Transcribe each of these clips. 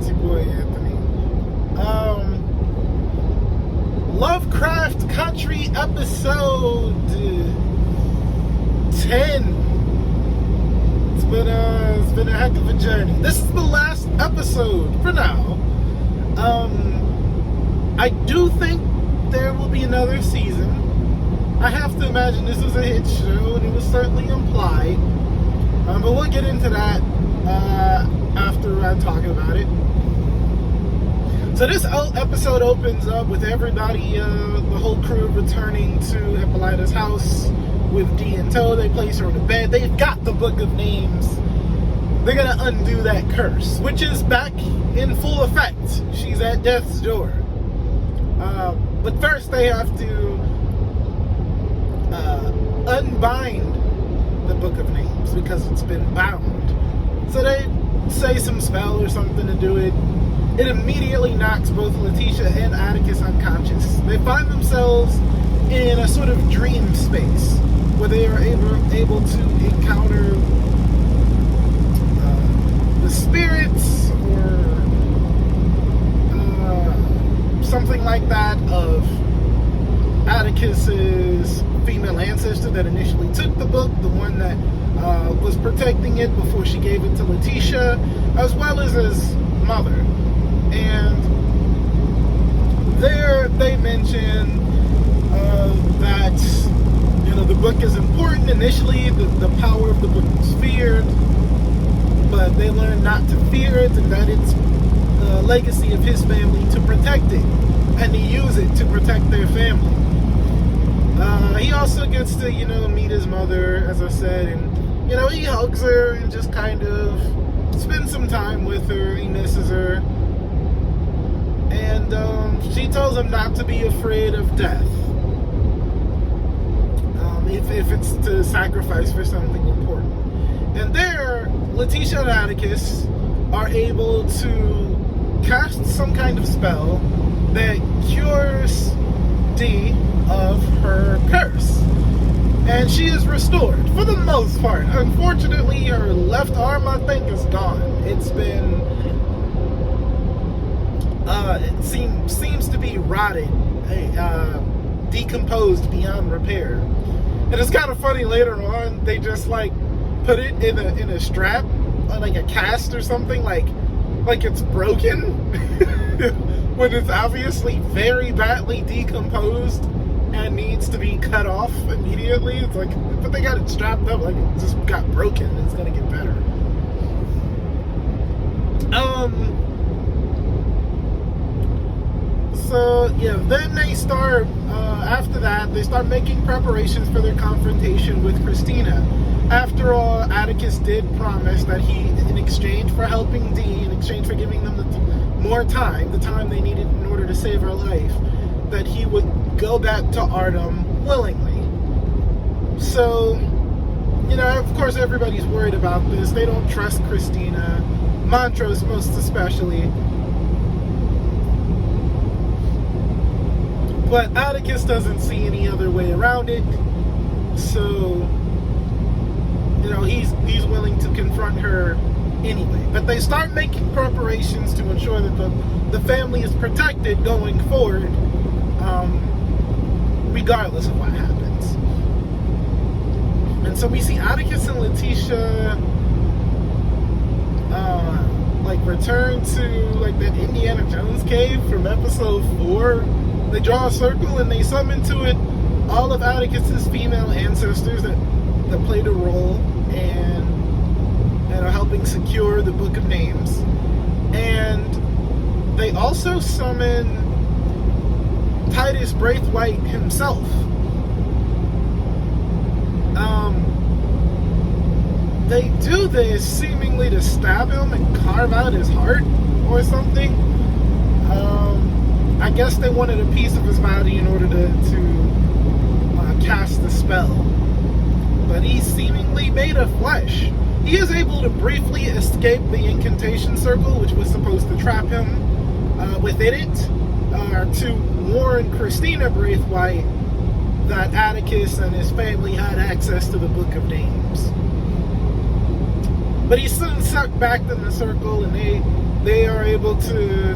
It's your boy Anthony. Lovecraft Country episode 10. It's been a heck of a journey. This is the last episode for now. I do think there will be another season. I have to imagine this was a hit show, and it was certainly implied. But we'll get into that after I talk about it. So this episode opens up with everybody, the whole crew returning to Hippolyta's house with Dee in tow. They place her on the bed. They've got the Book of Names. They're going to undo that curse, which is back in full effect. She's at death's door. But first they have to unbind the Book of Names because it's been bound. So they say some spell or something to do it. It immediately knocks both Letitia and Atticus unconscious. They find themselves in a sort of dream space where they are able to encounter the spirits or something like that of Atticus's female ancestor that initially took the book, the one that was protecting it before she gave it to Letitia, as well as his mother. And there they mention that the book is important. Initially, the power of the book was feared, but they learned not to fear it, and that it's the legacy of his family to protect it and to use it to protect their family. He also gets to meet his mother, as I said, and he hugs her and just kind of spends some time with her. He misses her. And she tells him not to be afraid of death. If it's to sacrifice for something important. And there, Letitia and Atticus are able to cast some kind of spell that cures Dee of her curse. And she is restored, for the most part. Unfortunately, her left arm, I think, is gone. It's been... it seems to be rotted, decomposed beyond repair. And it's kind of funny, later on, they just, put it in a strap, like a cast or something, like it's broken, when it's obviously very badly decomposed and needs to be cut off immediately. It's like, but they got it strapped up like it just got broken and it's gonna get better. So yeah, then they start, after that, they start making preparations for their confrontation with Christina. After all, Atticus did promise that he, in exchange for helping Dee, in exchange for giving them more time, the time they needed in order to save her life, that he would go back to Artem willingly. So, of course everybody's worried about this. They don't trust Christina, Montrose most especially. But Atticus doesn't see any other way around it. So, he's willing to confront her anyway. But they start making preparations to ensure that the family is protected going forward, regardless of what happens. And so we see Atticus and Letitia return to that Indiana Jones cave from episode 4. They draw a circle and they summon to it all of Atticus's female ancestors that played a role and are helping secure the Book of Names. And they also summon Titus Braithwaite himself. They do this seemingly to stab him and carve out his heart or something. I guess they wanted a piece of his body in order to cast the spell. But he's seemingly made of flesh. He is able to briefly escape the incantation circle, which was supposed to trap him within it, to warn Christina Braithwaite that Atticus and his family had access to the Book of Names. But he's soon sucked back in the circle, and they are able to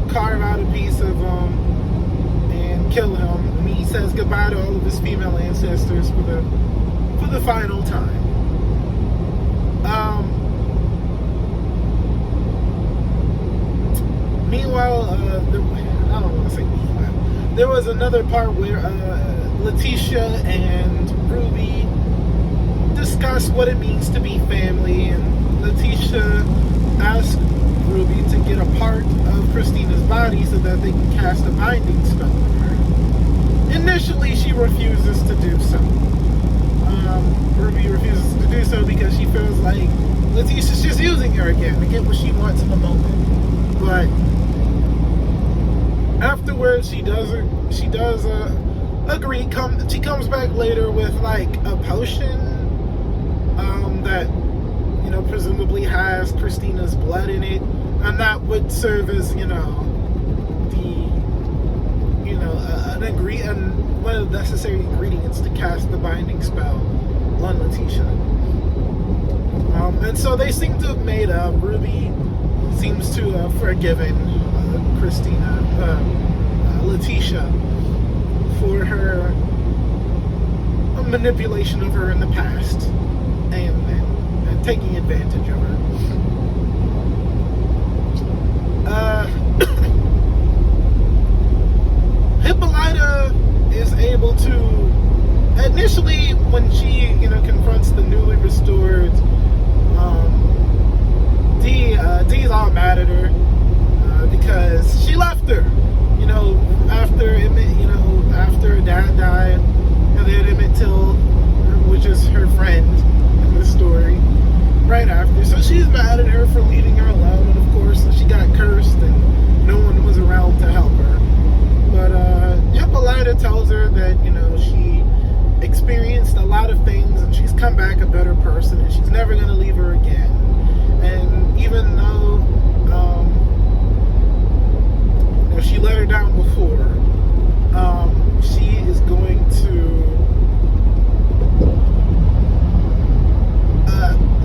carve out a piece of him and kill him. And he says goodbye to all of his female ancestors for the final time. Meanwhile, I don't want to say meanwhile. There was another part where Letitia and Ruby discuss what it means to be family, and Letitia asked Ruby to get a part of Christina's body so that they can cast a binding spell on her. Initially, she refuses to do so. Ruby refuses to do so because she feels like Letitia's just using her again to get what she wants in the moment. But afterwards, she does agree. She comes back later with like a potion that presumably has Christina's blood in it, and that would serve as one of the necessary ingredients to cast the binding spell on Letitia. And so they seem to have made up. Ruby seems to have forgiven Letitia for her manipulation of her in the past and taking advantage of her. Hippolyta is able to, initially when she confronts the newly restored Dee's all mad at her because she left her after her dad died, and then Emmett Till, which is her friend in the story, right after. So she's mad at her for leaving her alone, and of course she got cursed and no one was around to help her. But Hippolyta tells her that she experienced a lot of things and she's come back a better person and she's never going to leave her again. And even though she let her down before, she is going to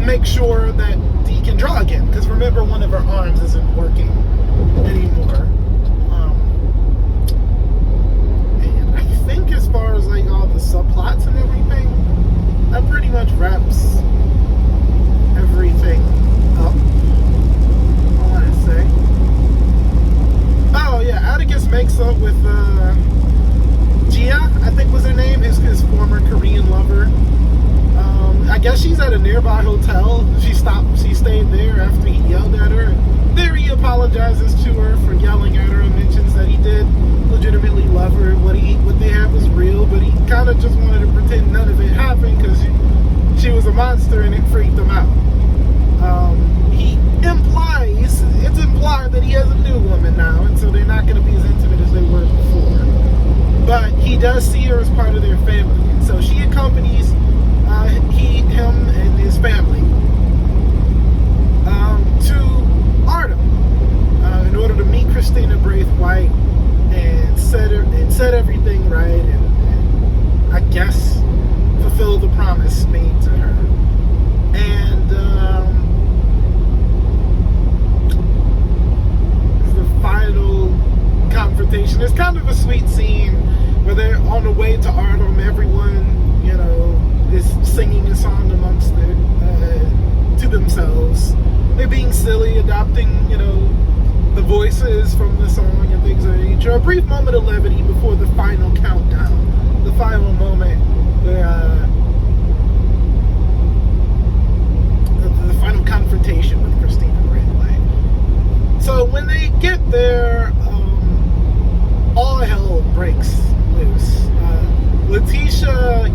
make sure that Dee can draw again, because remember, one of her arms isn't working anymore. And I think as far as like all the subplots and everything, that pretty much wraps everything up, I want to say. Oh yeah, Atticus makes up with Gia, I think was her name, his former Korean lover. I guess she's at a nearby hotel. She stayed there after he yelled at her. And there he apologizes to her for yelling at her and mentions that he did legitimately love her. What they had was real, but he kind of just wanted to pretend none of it happened because she was a monster and it freaked him out. It's implied that he has a new woman now, and so they're not going to be as intimate as they were before. But he does see her as part of their family, and so she accompanies him and his family to Artem in order to meet Christina Braithwaite and set everything right and I guess fulfill the promise made to her. And the final confrontation. There's kind of a sweet scene where they're on the way to Artem. Everyone, is singing a song amongst to themselves. They're being silly, adopting, the voices from the song and things of that nature. A brief moment of levity before the final countdown, the final moment where the final confrontation with Christina Braithwaite. So when they get there, all hell breaks loose. Letitia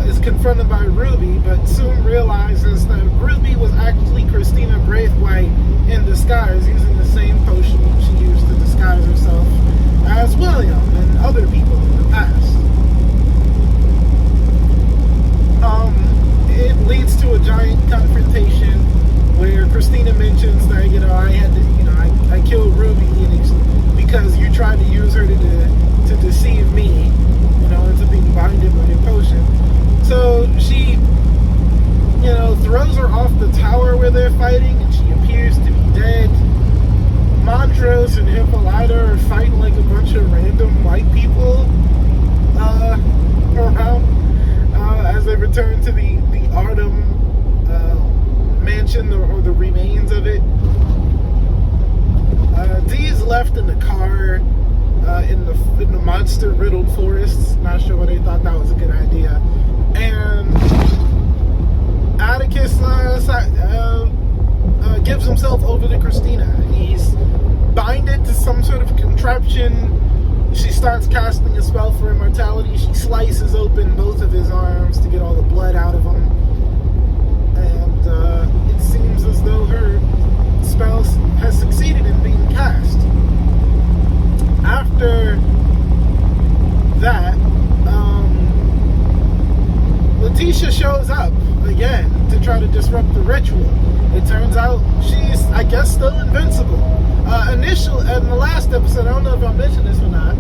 is confronted by Ruby, but soon realizes that Ruby was actually Christina Braithwaite in disguise, using the same potion she used to disguise herself as William and other people in the past. It leads to a giant confrontation where Christina mentions that I killed Ruby because you tried to use her to deceive me, into being binded with your potion. So she, throws her off the tower where they're fighting, and she white people around as they return to the Artem mansion, or the remains of it. Dee's left in the car in the monster-riddled forests. Not sure why they thought that was a good idea. And Atticus gives himself over to Christina. He's binded to some sort of contraption. She starts casting a spell for immortality. She slices open both of his arms to get all the blood out of him. And it seems as though her spell has succeeded in being cast. After that, Letitia shows up again to try to disrupt the ritual. It turns out she's, I guess, still invincible. In the last episode, I don't know if I mentioned this or not,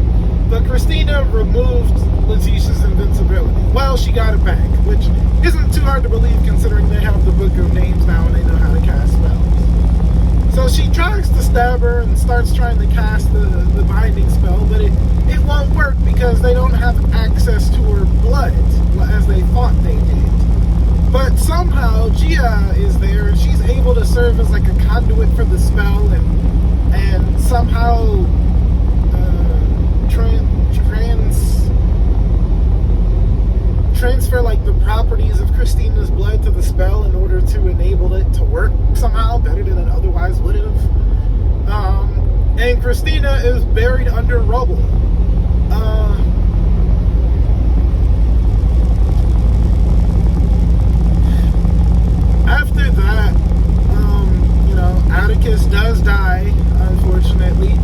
but Christina removed Letitia's invincibility. Well, she got it back, which isn't too hard to believe considering they have the Book of Names now and they know how to cast spells. So she tries to stab her and starts trying to cast the binding spell, but it won't work because they don't have access to her blood as they thought they did. But somehow Gia is there and she's able to serve as like a conduit for the spell and somehow transfer like the properties of Christina's blood to the spell in order to enable it to work somehow better than it otherwise would have. And Christina is buried under rubble. After that, Atticus does die, unfortunately.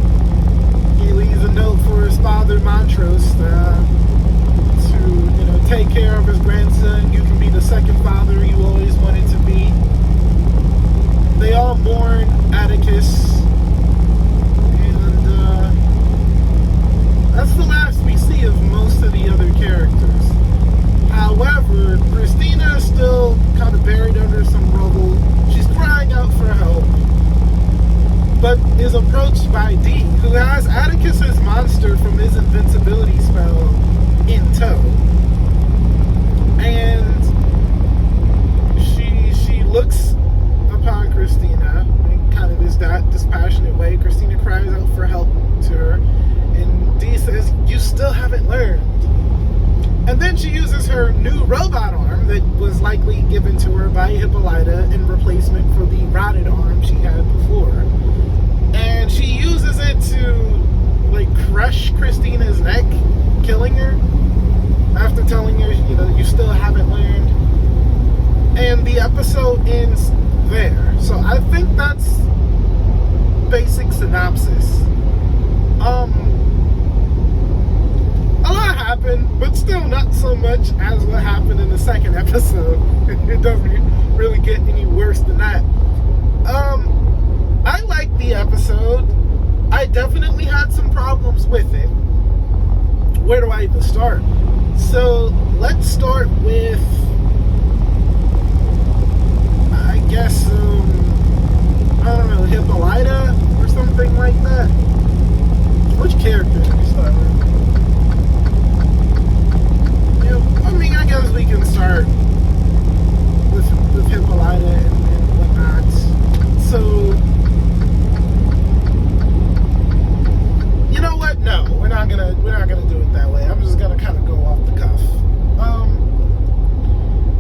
He leaves a note for his father, Montrose, to take care of his grandson. You can be the second father you always wanted to be. They all mourn Atticus, and that's the last we see of most of the other characters. However, Christina is still kind of buried under some rubble. She's crying out for help, but is approached by Dee, who has Atticus's monster from his invincibility spell in tow. And she looks upon Christina in kind of this dispassionate way. Christina cries out for help to her, and Dee says, "You still haven't learned." And then she uses her new robot arm that was likely given to her by Hippolyta in replacement for the rotted arm she had before. And she uses it to crush Christina's neck, killing her. After telling her, you still haven't learned. And the episode ends there. So I think that's basic synopsis. A lot happened, but still not so much as what happened in the second episode. It doesn't really get any worse than that. I liked the episode. I definitely had some problems with it. Where do I even start? So let's start with, I guess, I don't know, Hippolyta or something like that. Which character should we start with? I guess we can start with Hippolyta and whatnot. So, you know what? No, we're not gonna do it that way. I'm just gonna kind of go off the cuff.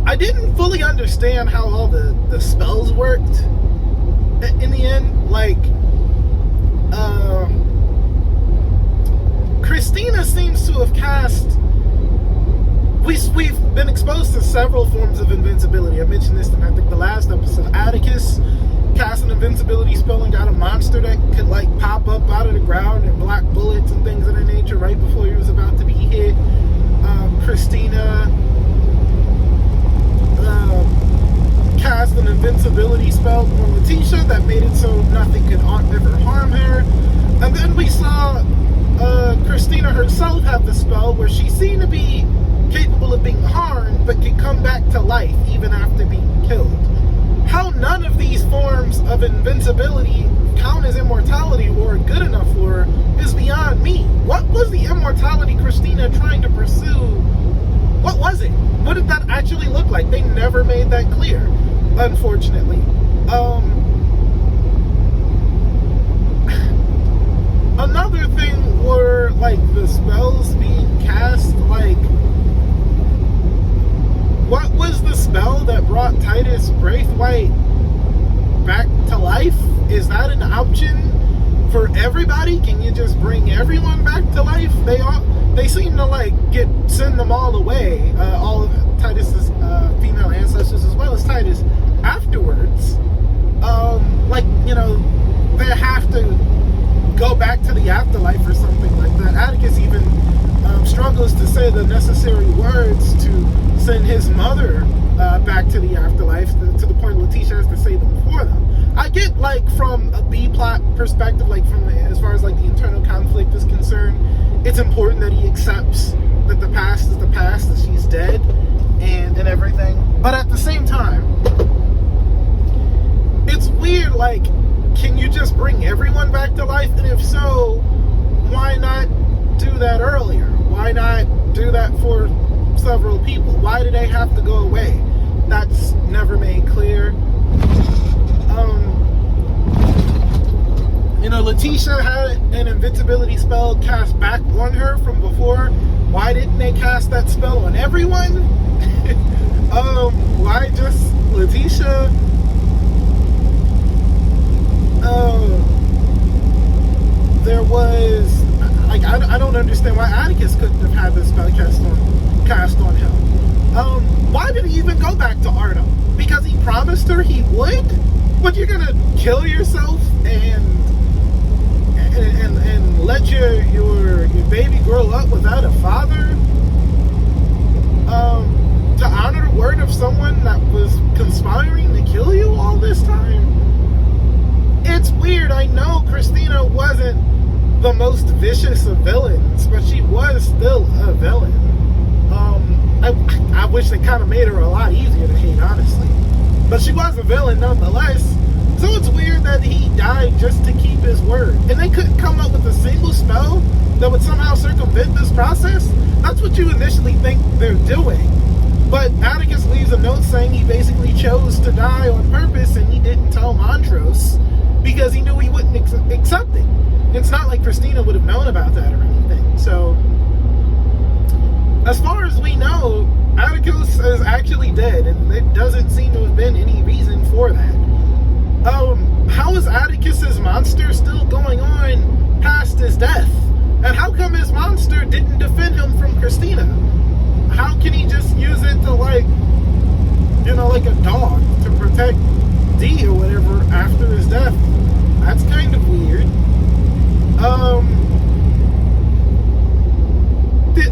I didn't fully understand how all the spells worked in the end. Christina seems to have cast. We've been exposed to several forms of invincibility. I mentioned this in, I think, the last episode. Atticus cast an invincibility spell and got a monster that could pop up out of the ground and block bullets and things of that nature right before he was about to be hit. Christina cast an invincibility spell on Letitia that made it so nothing could ever harm her. And then we saw Christina herself have the spell where she seemed to be capable of being harmed but could come back to life even after being killed. How none of these forms of invincibility count as immortality or good enough for her is beyond me. What was the immortality Christina trying to pursue? What was it? What did that actually look like? They never made that clear, unfortunately. Another thing were, like, the spells being cast. Like, what was the spell that brought Titus Braithwaite back to life? Is that an option for everybody? Can you just bring everyone back to life? They seem to, like, send them all away, all of Titus's female ancestors as well as Titus afterwards. Like, you know, they have to go back to the afterlife or something like that. Atticus even struggles to say the necessary words to send his mother back to the afterlife, to the point Letitia has to say them for them. I get, like, from a B-plot perspective, like, from as far as, like, the internal conflict is concerned, it's important that he accepts that the past is the past, that she's dead, and everything. But at the same time, it's weird, like, can you just bring everyone back to life? And if so, why not do that earlier? Why not do that for several people? Why do they have to go away? That's never made clear. You know, Letitia had an invincibility spell cast back on her from before. Why didn't they cast that spell on everyone? Why just Letitia? There was, like, I don't understand why Atticus couldn't have had this spell cast on him. Why did he even go back to Arno? Because he promised her he would? But you're gonna kill yourself and let your baby grow up without a father? To honor the word of someone that was conspiring to kill you all this time? It's weird. I know Christina wasn't the most vicious of villains, but she was still a villain. I wish they kind of made her a lot easier to hate, honestly. But she was a villain nonetheless. So it's weird that he died just to keep his word. And they couldn't come up with a single spell that would somehow circumvent this process? That's what you initially think they're doing. But Atticus leaves a note saying he basically chose to die on purpose, and he didn't tell Montrose because he knew he wouldn't accept it. It's not like Christina would have known about that or anything. So, as far as we know, Atticus is actually dead, and it doesn't seem to have been any reason for that. How is Atticus's monster still going on past his death? And how come his monster didn't defend him from Christina? How can he just use it to, like, you know, like a dog to protect Dee or whatever after his death? That's kind of weird.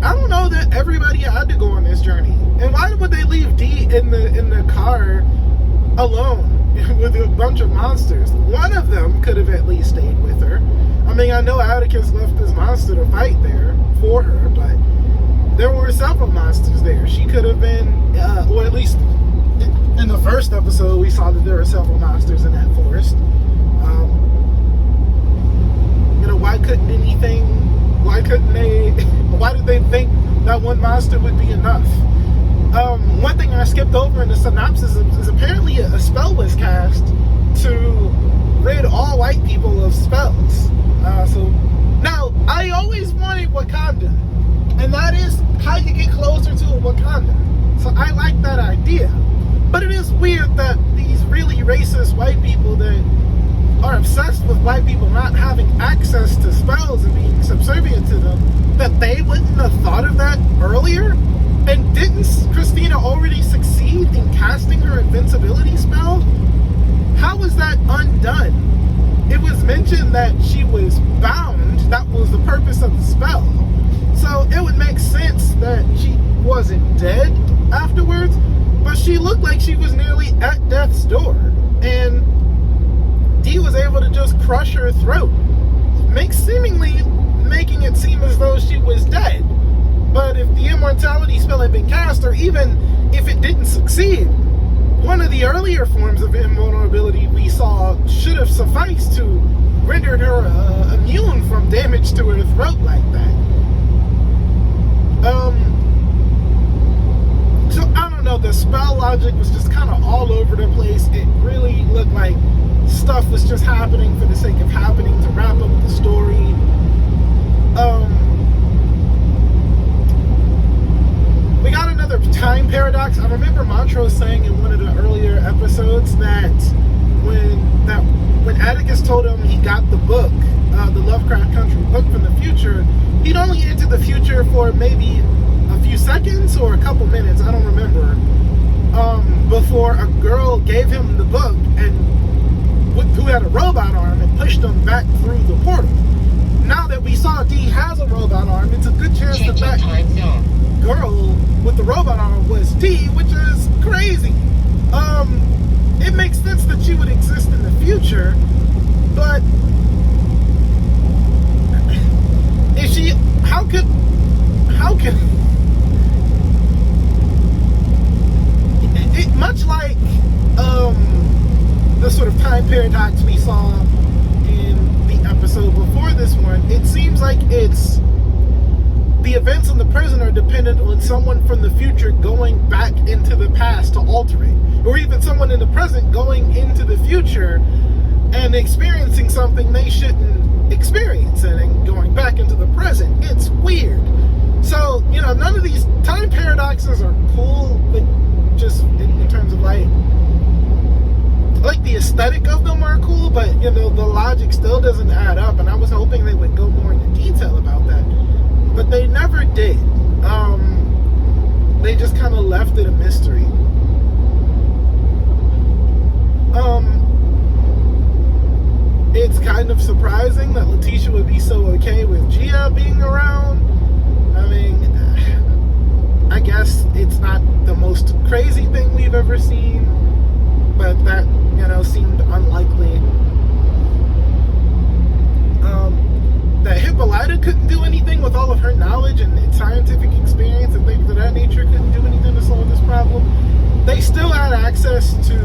I don't know that everybody had to go on this journey. And why would they leave Dee in the car alone with a bunch of monsters? One of them could have at least stayed with her. I mean, I know Atticus left his monster to fight there for her, but there were several monsters there. She could have been, or at least in the first episode, we saw that there were several monsters in that forest. You know, why did they think that one monster would be enough? One thing I skipped over in the synopsis is apparently a spell was cast to rid all white people of spells. So now, I always wanted Wakanda, and that is how you get closer to a Wakanda. So I like that idea. But it is weird that these really racist white people that are obsessed with white people not having access to spells and being subservient to them, that they wouldn't have thought of that earlier? And didn't Christina already succeed in casting her invincibility spell? How was that undone? It was mentioned that she was bound. That was the purpose of the spell. So it would make sense that she wasn't dead afterwards, but she looked like she was nearly at death's door. And Dee was able to just crush her throat, seemingly making it seem as though she was dead. But if the immortality spell had been cast, or even if it didn't succeed, one of the earlier forms of invulnerability we saw should have sufficed to render her immune from damage to her throat like that. So I don't know, the spell logic was just kind of all over the place. It really looked like stuff was just happening for the sake of happening to wrap up the story. We got another time paradox. I remember Montrose saying in one of the earlier episodes that when Atticus told him he got the book, the Lovecraft Country book from the future, he'd only entered the future for maybe a few seconds or a couple minutes, I don't remember, before a girl gave him the book and who had a robot arm and pushed him back through the portal. Now that we saw D has a robot arm, it's a good chance that girl with the robot arm was D, which is crazy. It makes sense that she would exist in the future, but is she? How could? It much like the sort of time paradox we saw in the episode before this one. It seems like it's the events in the present are dependent on someone from the future going back into the past to alter it, or even someone in the present going into the future and experiencing something they shouldn't experience and going back into the present. It's weird. So, none of these time paradoxes are cool, but just in terms of like the aesthetic of them are cool, but the logic still doesn't add up, and I was hoping they would go more into detail about that, but they never did. They just kind of left it a mystery. It's kind of surprising that Letitia would be so okay with Gia being around. I mean, I guess it's not the most crazy thing we've ever seen, but that, seemed unlikely. That Hippolyta couldn't do anything with all of her knowledge and scientific experience and things of that nature, couldn't do anything to solve this problem. They still had access to,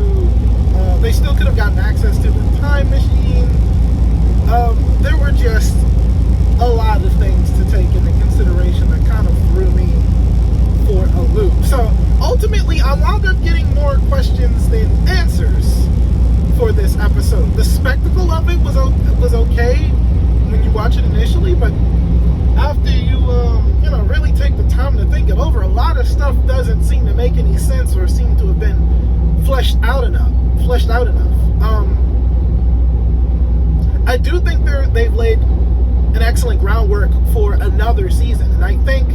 they still could have gotten access to the time machine. There were just a lot of things to take into consideration that kind of threw me for a loop. So ultimately, I wound up getting more questions than answers for this episode. The spectacle of it was okay when you watch it initially, but after you really take the time to think it over, a lot of stuff doesn't seem to make any sense or seem to have been fleshed out enough. I do think they've laid an excellent groundwork for another season, and I think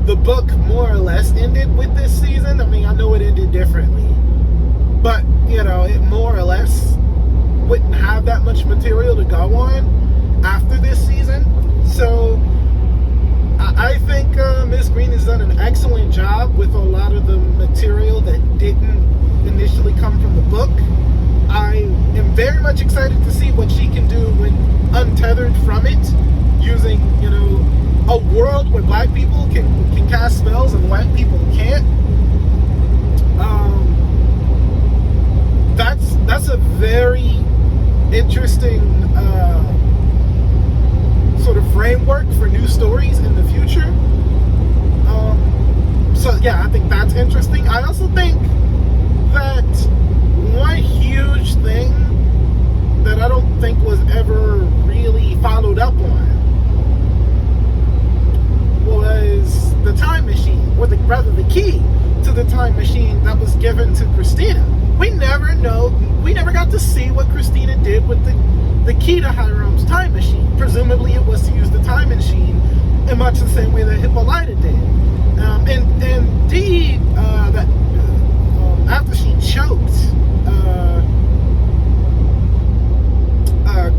the book more or less ended with this season. I mean, I know it ended differently, but it more or less wouldn't have that much material to go on after this season. So I think Ms. Green has done an excellent job with a lot of the material that didn't initially come from the book. I am very much excited to see what she can do when untethered from it, using a world where black people can cast spells and white people can't. That's a very interesting sort of framework for new stories in the future. So yeah, I think that's interesting. I also think that one huge thing that I don't think was ever really followed up on was the time machine, or rather the key to the time machine that was given to Christina. We never got to see what Christina did with the key to Hiram's time machine. Presumably it was to use the time machine in much the same way that Hippolyta did. And Dee, after she choked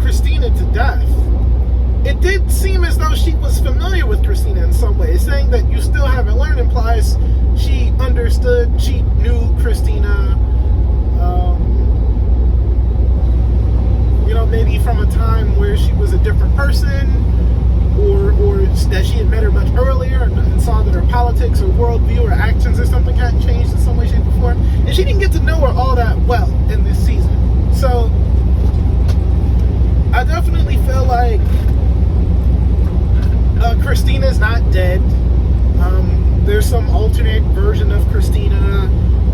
Christina to death, it did seem as though she was familiar with Christina in some way. Saying that you still haven't learned implies she understood, she knew Christina, maybe from a time where she was a different person, or that she had met her much earlier and saw that her politics or worldview or actions or something hadn't changed in some way, shape, or form. And she didn't get to know her well in this season. So I definitely feel like Christina's not dead. There's some alternate version of Christina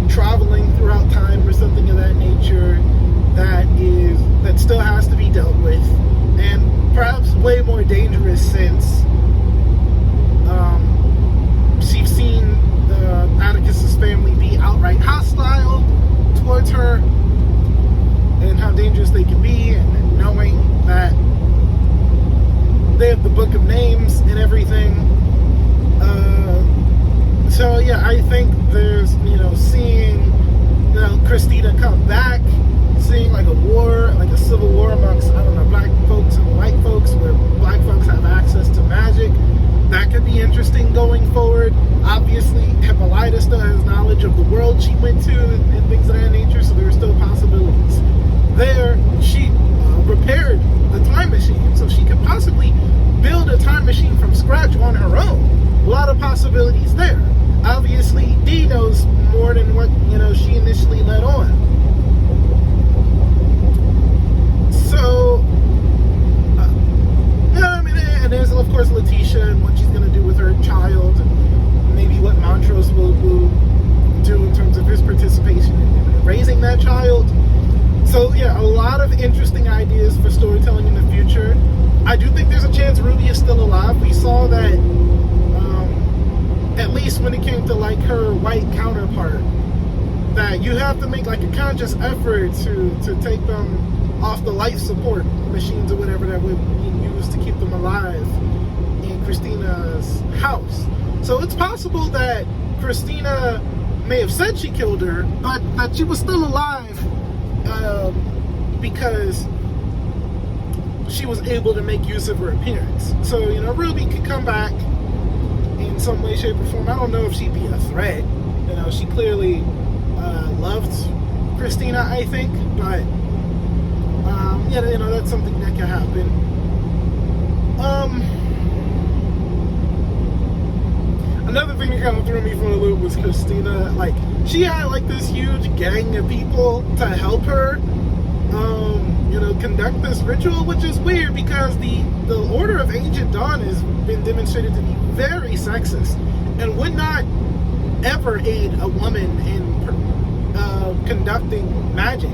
traveling throughout time or something of that nature that still has to be dealt with, and perhaps way more dangerous since she's seen Atticus's family be outright hostile towards her, and how dangerous they can be, and knowing that they have the book of names and everything. So yeah, I think there's, seeing, Christina come back, seeing like a war, like a civil war amongst, black folks and white folks, where black folks have access to magic. That could be interesting going forward. Obviously, Hippolyta still has knowledge of the world she went to and things of that nature, so there are still possibilities there. She repaired the time machine, so she could possibly build a time machine from scratch on her own. A lot of possibilities there. Obviously, Dee knows more than what she initially let on. So, and there's of course Letitia and what she's going to do with her child, and maybe what Montrose will do in terms of his participation in raising that child. So yeah, a lot of interesting ideas for storytelling in the future. I do think there's a chance Ruby is still alive. We saw that, at least when it came to like her white counterpart, that you have to make like a conscious effort to take them off the life support machines or whatever that would be used to keep them alive in Christina's house. So it's possible that Christina may have said she killed her, but that she was still alive because she was able to make use of her appearance. So, Ruby could come back in some way, shape, or form. I don't know if she'd be a threat. She clearly loved Christina, I think, but that's something that could happen. Another thing that kind of threw me for a loop was Christina. Like, she had like this huge gang of people to help her, conduct this ritual, which is weird because the Order of Ancient Dawn has been demonstrated to be very sexist and would not ever aid a woman in conducting magic.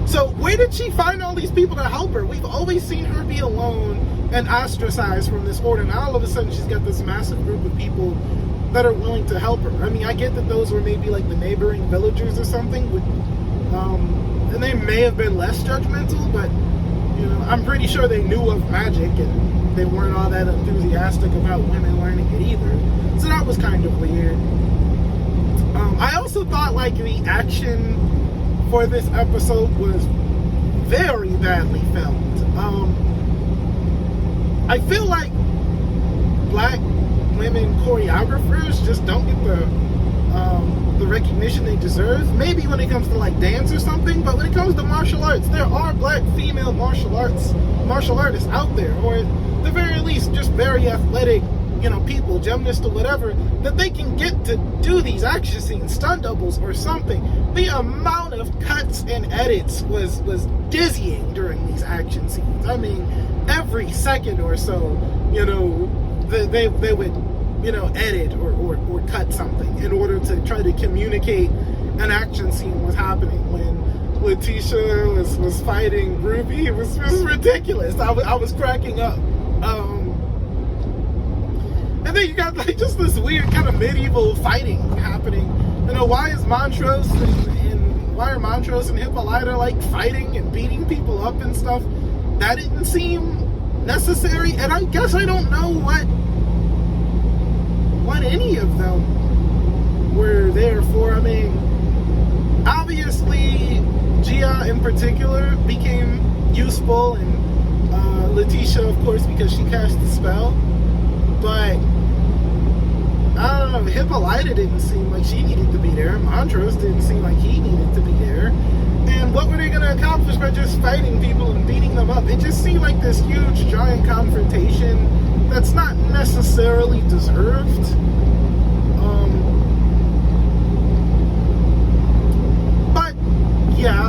So where did she find all these people to help her? We've always seen her be alone and ostracized from this order. Now all of a sudden she's got this massive group of people that are willing to help her. I mean, I get that those were maybe like the neighboring villagers or something, and they may have been less judgmental, but I'm pretty sure they knew of magic and they weren't all that enthusiastic about women learning it either. So that was kind of weird. I also thought like the action for this episode was very badly filmed. I feel like black women choreographers just don't get the recognition they deserve. Maybe when it comes to like dance or something, but when it comes to martial arts, there are black female martial artists out there, or at the very least just very athletic people, gymnasts or whatever, that they can get to do these action scenes, stunt doubles or something. The amount of cuts and edits was dizzying during these action scenes. I mean, every second or so, they would, edit or cut something in order to try to communicate an action scene was happening. When Letitia was fighting Ruby, it was ridiculous. I was cracking up. And then you got like just this weird kind of medieval fighting happening. Why is Montrose why are Montrose and Hippolyta like fighting and beating people up and stuff? That didn't seem necessary, and I guess I don't know what any of them were there for. I mean, obviously Gia in particular became useful, and Letitia, of course, because she cast the spell. But I don't know, Hippolyta didn't seem like she needed to be there. Montrose didn't seem like he needed to be there. And what were they going to accomplish by just fighting people and beating them up? It just seemed like this huge, giant confrontation that's not necessarily deserved. But, yeah,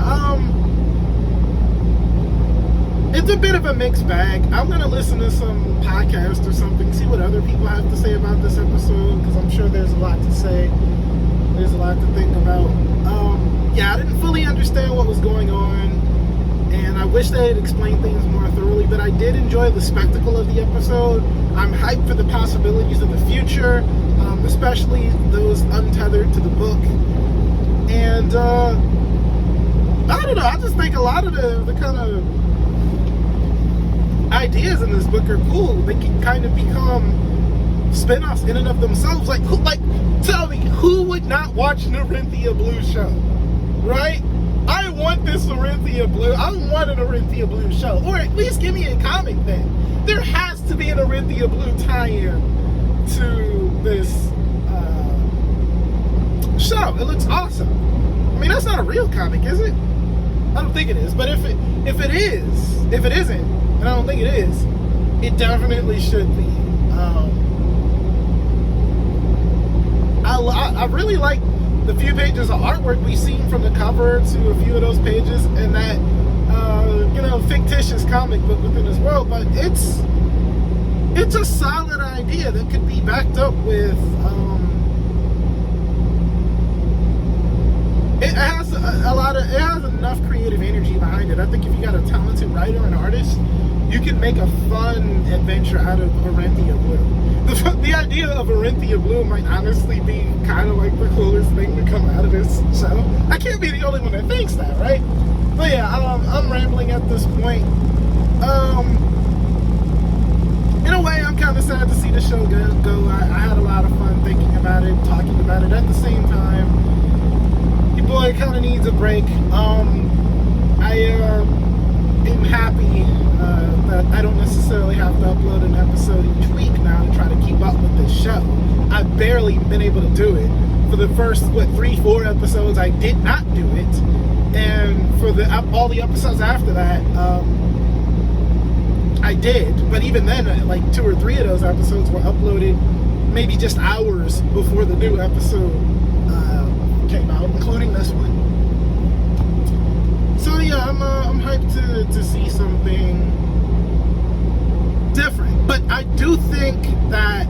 it's a bit of a mixed bag. I'm gonna listen to some podcast or something, see what other people have to say about this episode, because I'm sure there's a lot to say. There's a lot to think about. Yeah, I didn't fully understand what was going on, and I wish they had explained things more thoroughly, but I did enjoy the spectacle of the episode. I'm hyped for the possibilities of the future, especially those untethered to the book. And I don't know, I just think a lot of the kind of ideas in this book are cool. They can kind of become spin-offs in and of themselves. Tell me, who would not watch an Orinthia Blue show? Right? I want this Orinthia Blue. I want an Orinthia Blue show. Or at least give me a comic then. There has to be an Orinthia Blue tie-in to this show. It looks awesome. I mean, that's not a real comic, is it? I don't think it is. But if it isn't, and I don't think it is, it definitely should be. I really like the few pages of artwork we've seen from the cover to a few of those pages and that fictitious comic book within this world, but it's a solid idea that could be backed up with it has enough creative energy behind it. I think if you got a talented writer and artist, you can make a fun adventure out of Orinthia Blue. The idea of Orinthia Blue might honestly be kind of like the coolest thing to come out of this show. I can't be the only one that thinks that, right? But yeah, I'm rambling at this point. In a way, I'm kind of sad to see the show go. I had a lot of fun thinking about it, talking about it. At the same time, your boy kind of needs a break. I am happy that I don't necessarily have to upload an episode each week now to try to keep up with this show. I've barely been able to do it. For the first, 3-4 episodes, I did not do it. And for all the episodes after that, I did. But even then, 2 or 3 of those episodes were uploaded maybe just hours before the new episode came out, including this one. So yeah, I'm hyped to see something different. But I do think that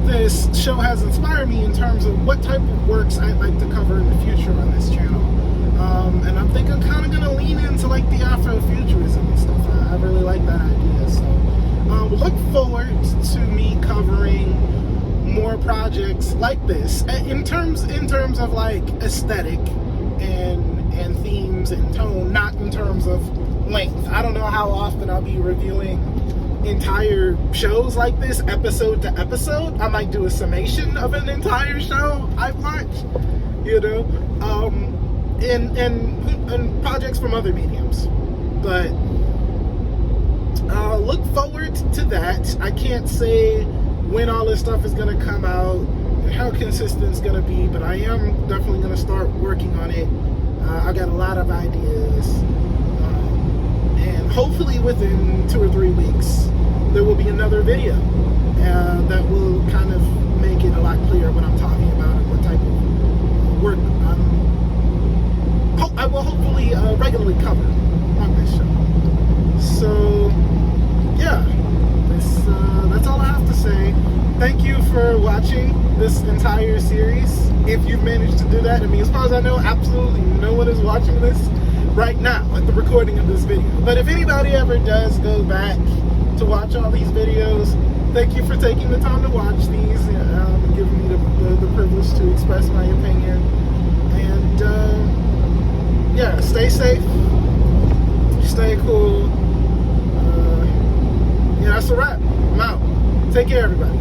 this show has inspired me in terms of what type of works I'd like to cover in the future on this channel. And I think I'm kind of going to lean into the Afrofuturism and stuff. I really like that idea. So look forward to me covering more projects like this in terms of aesthetic and themes and tone, not in terms of length. I don't know how often I'll be reviewing entire shows like this, episode to episode. I might do a summation of an entire show I've watched, and projects from other mediums. But look forward to that. I can't say when all this stuff is going to come out and how consistent it's going to be, but I am definitely going to start working on it. I got a lot of ideas, and hopefully within 2 or 3 weeks there will be another video that will kind of make it a lot clearer what I'm talking about and what type of work I will hopefully regularly cover on this show. So yeah, that's all I have to say. Thank you for watching this entire series. If you've managed to do that, as far as I know, absolutely no one is watching this right now at the recording of this video. But if anybody ever does go back to watch all these videos, thank you for taking the time to watch these and giving me the privilege to express my opinion. And yeah, stay safe, stay cool. Yeah, that's a wrap. I'm out. Take care, everybody.